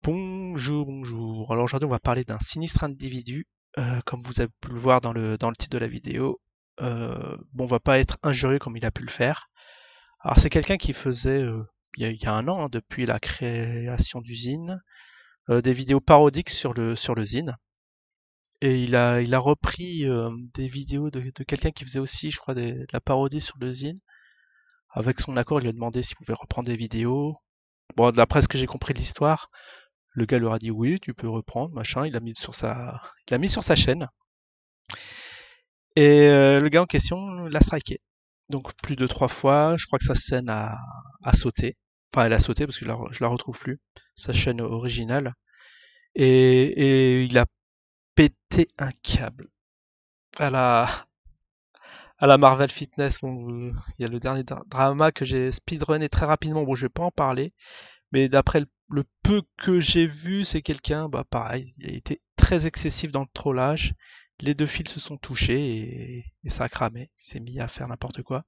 Bonjour, bonjour. Alors aujourd'hui, on va parler d'un sinistre individu, comme vous avez pu le voir dans le titre de la vidéo. Bon, on va pas être injurieux comme il a pu le faire. Alors c'est quelqu'un qui faisait, il y a un an, hein, depuis la création d'Usine, des vidéos parodiques sur le Zine. Et il a repris des vidéos de quelqu'un qui faisait aussi, je crois, de la parodie sur le Zine. Avec son accord, il lui a demandé s'il pouvait reprendre des vidéos. Bon, d'après ce que j'ai compris de l'histoire, le gars leur a dit oui, tu peux reprendre, machin. Il l'a mis sur sa chaîne. Et le gars en question l'a striké. Donc plus de 3 fois. Je crois que sa scène a sauté. Enfin, elle a sauté parce que je la retrouve plus. Sa chaîne originale. Et il a pété un câble. À la, à la Marvel Fitness. Bon, il y a le dernier drama que j'ai speedrunné très rapidement. Bon, je vais pas en parler. Mais d'après le peu que j'ai vu, c'est quelqu'un, bah pareil, il a été très excessif dans le trollage. Les deux fils se sont touchés et ça a cramé. Il s'est mis à faire n'importe quoi.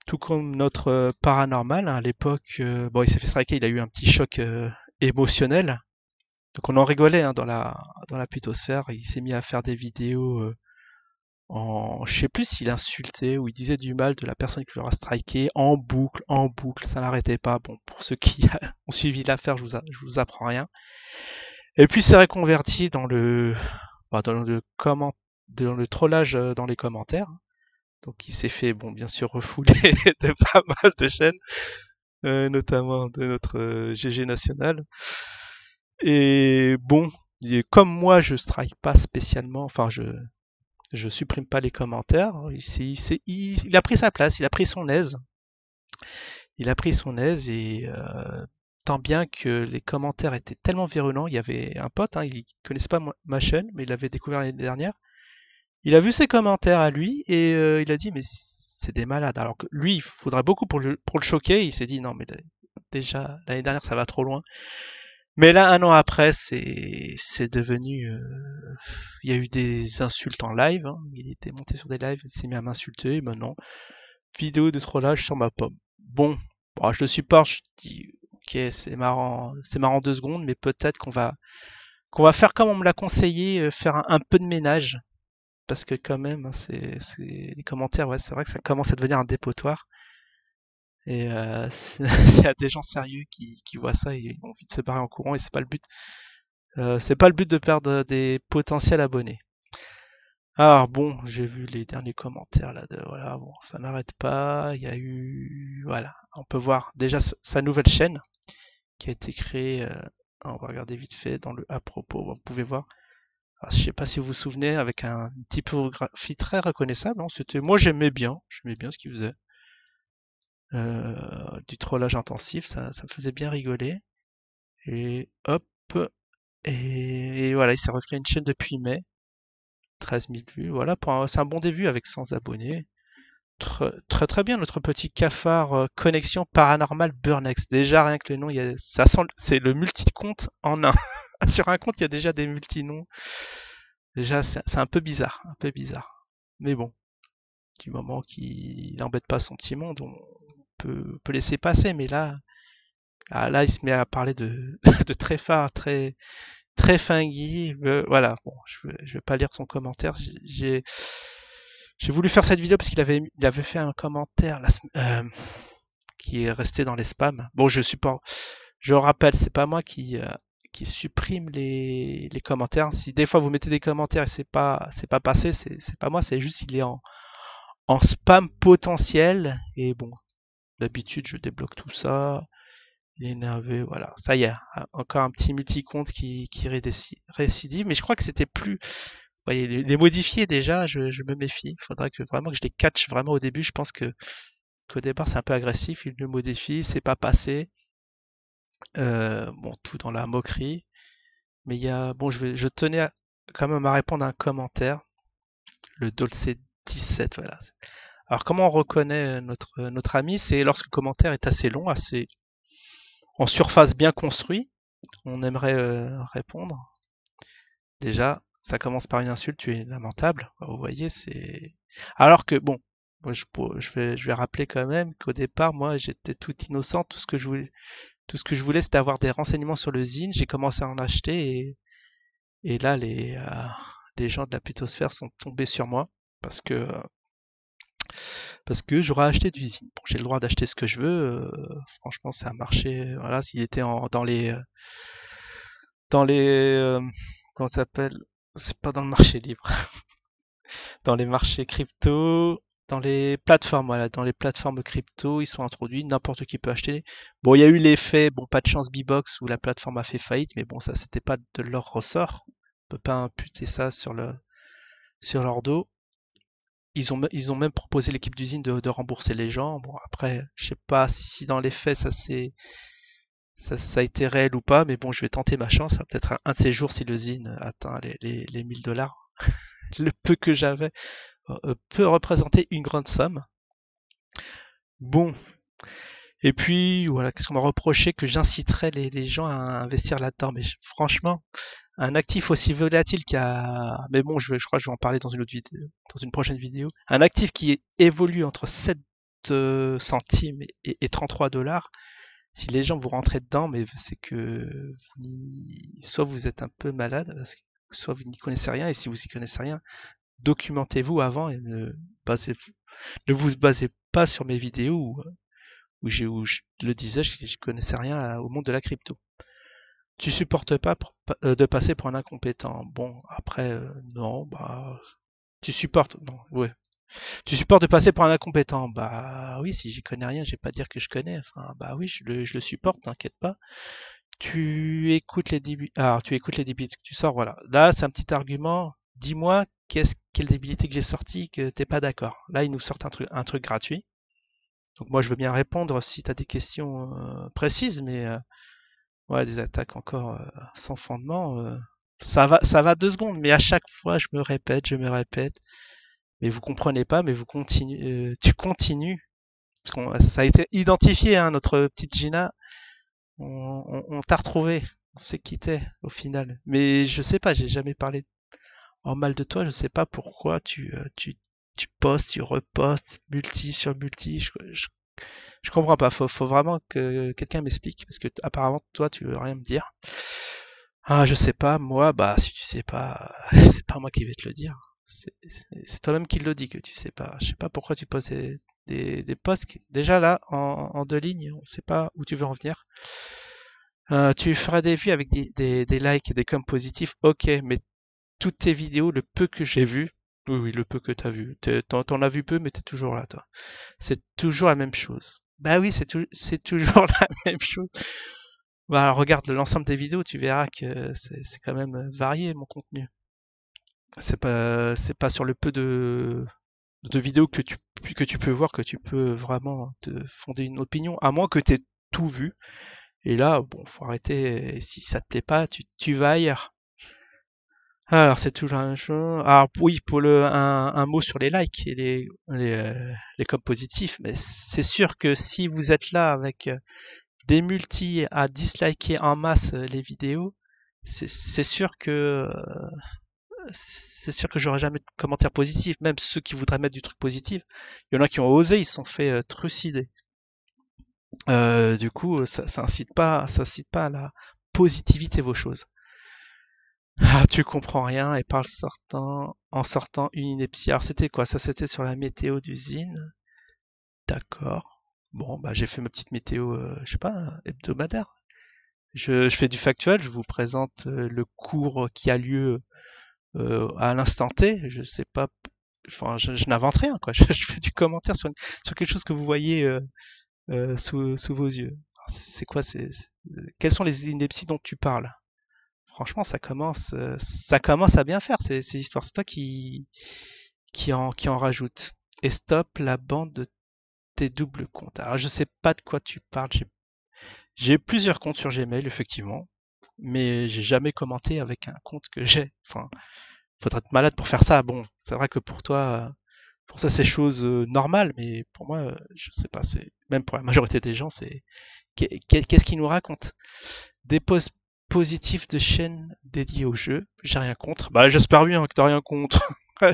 Tout comme notre paranormal, hein, à l'époque, bon, il s'est fait striker, il a eu un petit choc émotionnel. Donc on en rigolait, hein, dans la pitosphère. Il s'est mis à faire des vidéos je sais plus s'il insultait ou il disait du mal de la personne qui l'aura striké en boucle, ça n'arrêtait pas. Bon, pour ceux qui ont suivi l'affaire, je vous apprends rien. Et puis c'est reconverti dans le trollage dans les commentaires. Donc il s'est fait, bon, bien sûr, refouler de pas mal de chaînes, notamment de notre GG national. Et bon, comme moi, je strike pas spécialement, enfin je supprime pas les commentaires. Il a pris sa place, il a pris son aise. Il a pris son aise et tant bien que les commentaires étaient tellement virulents. Il y avait un pote, hein, il connaissait pas ma chaîne, mais il l'avait découvert l'année dernière. Il a vu ses commentaires à lui et il a dit mais c'est des malades. Alors que lui, il faudrait beaucoup pour le choquer. Il s'est dit non mais déjà l'année dernière ça va trop loin. Mais là, un an après, c'est devenu. Il y a eu des insultes en live, hein. Il était monté sur des lives, il s'est mis à m'insulter. Et maintenant, vidéo de trollage sur ma pomme. Bon, bon, je le supporte. Je dis, ok, c'est marrant 2 secondes, mais peut-être qu'on va faire comme on me l'a conseillé, faire un peu de ménage, parce que quand même, hein, les commentaires, ouais, c'est vrai que ça commence à devenir un dépotoir. Et s'il y a des gens sérieux qui voient ça, ils ont envie de se barrer en courant, et c'est pas le but. C'est pas le but de perdre des potentiels abonnés. Alors bon, j'ai vu les derniers commentaires là de voilà, bon, ça n'arrête pas. Il y a eu voilà, on peut voir déjà sa nouvelle chaîne qui a été créée. On va regarder vite fait dans le à propos. Vous pouvez voir. Alors, je sais pas si vous vous souvenez, avec une typographie très reconnaissable, hein. Moi j'aimais bien ce qu'il faisait. Du trollage intensif, ça me faisait bien rigoler. Et hop, et voilà, il s'est recréé une chaîne depuis mai. 13 000 vues, voilà, c'est un bon début avec 100 abonnés. Très, très très bien, notre petit cafard connexion paranormale Burnex. Déjà, rien que le nom, c'est le multi-compte en un. Sur un compte, il y a déjà des multi-noms. Déjà, c'est un peu bizarre, un peu bizarre. Mais bon, du moment qu'il n'embête pas son petit monde, on peut laisser passer. Mais là, il se met à parler de, de très phare, très, très fingui. Voilà, bon, je vais pas lire son commentaire. J'ai voulu faire cette vidéo parce il avait fait un commentaire qui est resté dans les spams. Bon, je rappelle, c'est pas moi qui supprime les commentaires. Si des fois vous mettez des commentaires et c'est pas passé, c'est pas moi, c'est juste il est en spam potentiel. Et bon, d'habitude je débloque tout ça. Il est énervé, voilà. Ça y est, encore un petit multi-compte qui récidive. Mais je crois que c'était plus. Ouais, les modifier déjà, je me méfie. Il faudrait vraiment que je les catch vraiment au début. Je pense qu'au départ c'est un peu agressif. Il le modifie, c'est pas passé. Bon, tout dans la moquerie. Mais bon, je tenais quand même à répondre à un commentaire. Le Dolce 17, voilà. Alors comment on reconnaît notre ami? C'est lorsque le commentaire est assez long, assez en surface bien construit. On aimerait répondre. Déjà, ça commence par une insulte, tu es lamentable. Vous voyez, c'est. Alors que bon, moi, je vais rappeler quand même qu'au départ, moi, j'étais tout innocent. Tout ce que je voulais, Tout ce que je voulais, c'était avoir des renseignements sur le zine. J'ai commencé à en acheter et là, les gens de la putosphère sont tombés sur moi parce que, euh, parce que j'aurais acheté du zine. Bon, j'ai le droit d'acheter ce que je veux. Franchement, c'est un marché. Voilà, s'il était dans les, comment ça s'appelle? C'est pas dans le marché libre. Dans les marchés crypto, dans les plateformes, voilà, dans les plateformes crypto, ils sont introduits, n'importe qui peut acheter. Bon, il y a eu l'effet, bon, pas de chance Bbox où la plateforme a fait faillite, mais bon, ça, c'était pas de leur ressort. On peut pas imputer ça sur leur dos. Ils ont même proposé l'équipe d'usine de rembourser les gens. Bon, après, je sais pas si dans les faits ça a été réel ou pas, mais bon, je vais tenter ma chance. Peut-être un de ces jours si le zine atteint les 1000 $. Le peu que j'avais peut représenter une grande somme. Bon, et puis voilà, qu'est-ce qu'on m'a reproché? Que j'inciterais les gens à investir là-dedans. Mais franchement, un actif aussi volatile Mais bon, je crois que je vais en parler dans une autre vidéo, dans une prochaine vidéo. Un actif qui évolue entre 7 centimes et 33 $. Si les gens vous rentrez dedans, mais c'est que soit vous êtes un peu malade, soit vous n'y connaissez rien, et si vous n'y connaissez rien, documentez-vous avant et ne vous basez pas sur mes vidéos où je le disais, je connaissais rien au monde de la crypto. Tu supportes pas de passer pour un incompétent. Bon, après, non, bah, tu supportes, non, ouais. Tu supportes de passer pour un incompétent. Bah oui, si j'y connais rien, je vais pas dire que je connais. Enfin, bah oui, je le supporte, t'inquiète pas. Tu écoutes les débuts que tu sors, voilà. Là, c'est un petit argument. Dis-moi quelle débilité que j'ai sorti que t'es pas d'accord. Là, ils nous sortent un truc gratuit. Donc moi, je veux bien répondre si tu as des questions précises, mais ouais, des attaques encore sans fondement. Ça va 2 secondes, mais à chaque fois, je me répète, mais vous comprenez pas, mais tu continues. Ça a été identifié, hein, notre petite Gina. On t'a retrouvé, on s'est quitté au final. Mais je sais pas, j'ai jamais parlé en mal de toi, je sais pas pourquoi tu postes, tu repostes, multi sur multi. Je comprends pas. Faut vraiment que quelqu'un m'explique parce que apparemment toi tu veux rien me dire. Ah, je sais pas. Moi, bah si tu sais pas, c'est pas moi qui vais te le dire. C'est toi-même qui le dis que tu sais pas. Je sais pas pourquoi tu poses des posts. Déjà là, en 2 lignes, on sait pas où tu veux en venir. Tu feras des vues avec des likes et des coms positifs. Ok, mais toutes tes vidéos, le peu que j'ai vu, oui, oui, le peu que t'as vu. T'en as vu peu, mais t'es toujours là, toi. C'est toujours la même chose. Bah oui, c'est toujours la même chose. Bah, regarde l'ensemble des vidéos, tu verras que c'est quand même varié mon contenu. C'est pas sur le peu de vidéos que tu peux voir que tu peux vraiment te fonder une opinion, à moins que t'aies tout vu. Et là, bon, faut arrêter. Si ça te plaît pas, tu vas ailleurs. Alors, c'est toujours la même chose. Alors, oui, pour un mot sur les likes et les coms positifs, mais c'est sûr que si vous êtes là avec des multis à disliker en masse les vidéos, c'est sûr que j'aurai jamais de commentaires positifs. Même ceux qui voudraient mettre du truc positif, il y en a qui ont osé, ils se sont fait trucider. Du coup, ça incite pas à la positivité vos choses. Ah, tu comprends rien et en sortant une ineptie. Alors c'était quoi? Ça c'était sur la météo d'usine. D'accord. Bon, bah j'ai fait ma petite météo, je sais pas, hebdomadaire. Je fais du factuel, je vous présente le cours qui a lieu à l'instant T. Je sais pas, enfin je n'invente rien quoi. Je fais du commentaire sur quelque chose que vous voyez sous vos yeux. C'est quoi? Quelles sont les inepties dont tu parles? Franchement, ça commence à bien faire ces histoires. C'est toi qui en rajoute. Et stop la bande de tes doubles comptes. Alors, je sais pas de quoi tu parles. J'ai plusieurs comptes sur Gmail, effectivement, mais j'ai jamais commenté avec un compte que j'ai. Enfin, faudrait être malade pour faire ça. Bon, c'est vrai que pour ça, c'est chose normale, mais pour moi, je sais pas. C'est même pour la majorité des gens, c'est qu'est-ce qu'ils nous racontent? Des posts positifs de chaînes dédiées au jeu. J'ai rien contre. Bah, j'espère bien que t'as rien contre. Il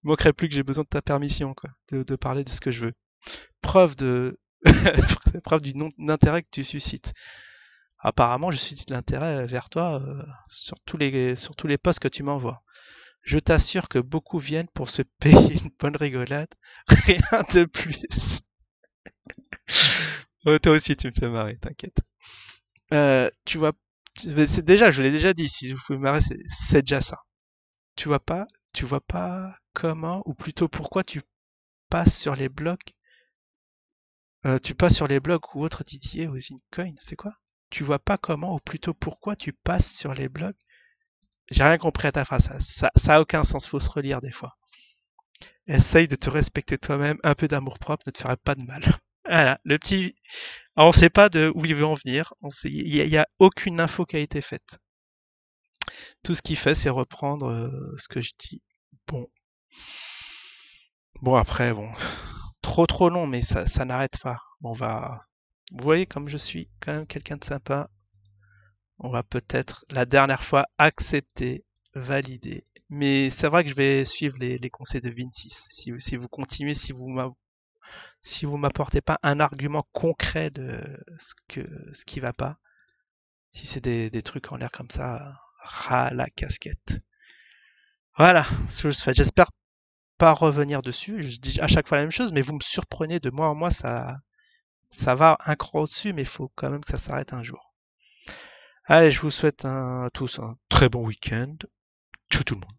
manquerait plus que j'ai besoin de ta permission, quoi, de parler de ce que je veux. Preuve C'est preuve du non-intérêt que tu suscites. Apparemment, je suscite l'intérêt vers toi sur tous les posts que tu m'envoies. Je t'assure que beaucoup viennent pour se payer une bonne rigolade. Rien de plus. Oh, toi aussi, tu me fais marrer, t'inquiète. Tu vois, mais c'est déjà, je l'ai déjà dit, si vous pouvez marrer, c'est déjà ça. Tu vois pas, tu vois pas comment, ou plutôt pourquoi passes sur les blogs, tu passes sur les blogs ou autres Didier ou Zincoin, c'est quoi? Tu vois pas comment, ou plutôt pourquoi tu passes sur les blogs. J'ai rien compris à ta phrase, ça a aucun sens, faut se relire des fois. Essaye de te respecter toi-même, un peu d'amour-propre ne te ferait pas de mal. Voilà, le petit. Alors, on sait pas de où il veut en venir, y a aucune info qui a été faite. Tout ce qu'il fait, c'est reprendre ce que je dis. Bon. Bon, après, bon. Trop long, mais ça n'arrête pas. On va. Vous voyez, comme je suis quand même quelqu'un de sympa, on va peut-être la dernière fois accepter, valider. Mais c'est vrai que je vais suivre les conseils de Vinci. Si vous continuez, si vous m'apportez pas un argument concret de ce qui va pas, si c'est des trucs en l'air comme ça, ras la casquette. Voilà, ce que je fais. J'espère pas revenir dessus. Je dis à chaque fois la même chose, mais vous me surprenez de mois en mois, ça va un cran au-dessus, mais il faut quand même que ça s'arrête un jour. Allez, je vous souhaite à tous un très bon week-end. Ciao tout le monde.